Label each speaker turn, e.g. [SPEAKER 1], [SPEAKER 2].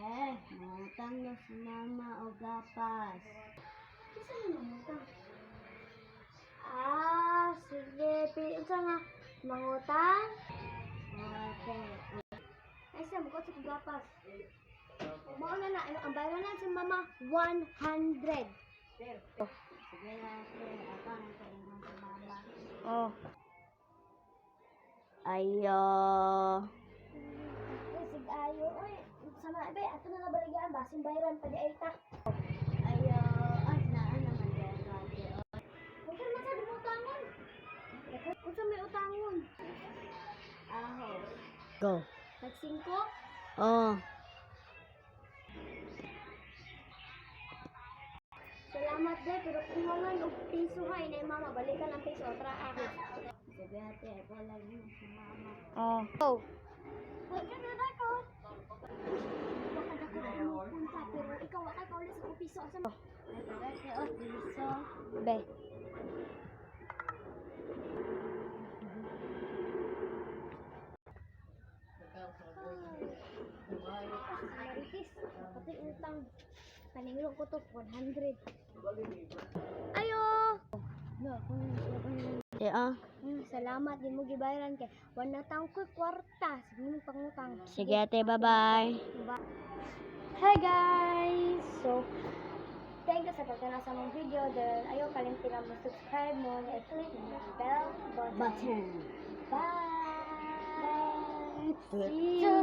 [SPEAKER 1] Mangutang na si mama o gapas.
[SPEAKER 2] Isa mo mangutang.
[SPEAKER 1] Sige. Pinsa nga. Mangutang? Okay.
[SPEAKER 2] Ay, siya, magkot sa gapas. Mauna na, ang bayaran na si mama, 100.
[SPEAKER 1] Sige na, ako ang kaingon sa mama.
[SPEAKER 2] Oh.
[SPEAKER 1] Ayo.
[SPEAKER 2] Sig ayo, oy. Sama, be, ato na nabaligaan, basin bayaran, pwede ay ta.
[SPEAKER 1] Ayo. Naan naman dyan, Roger.
[SPEAKER 2] Huwag ka naman sabi mo utangon. Kung sa may utangon.
[SPEAKER 1] Aho. Go.
[SPEAKER 2] Nag-5?
[SPEAKER 1] Oh.
[SPEAKER 2] Salamat, be, pero kung mangan og piso hay na mama, balikan ang piso, tra ako.
[SPEAKER 1] Sige ate, ako lang yun si mama.
[SPEAKER 2] Oh. Huwag ka na dako. Baka dako na punta, pero ikaw wakay ka ulit sa piso. Asa mo?
[SPEAKER 1] Ate, piso.
[SPEAKER 2] Be. Maritis, pati utang. Kaninglo ko to, 100. Ayo! Salamat, di mo gibayaran kay wala taong ko kwarta. Sige mo pangutang.
[SPEAKER 1] Sige ate, bye-bye.
[SPEAKER 2] Hi guys! So, thank you sa pagtanaw sa mong video. Dahil ayaw kalimtigan mo subscribe mo and click mo bell button. Bye! See you!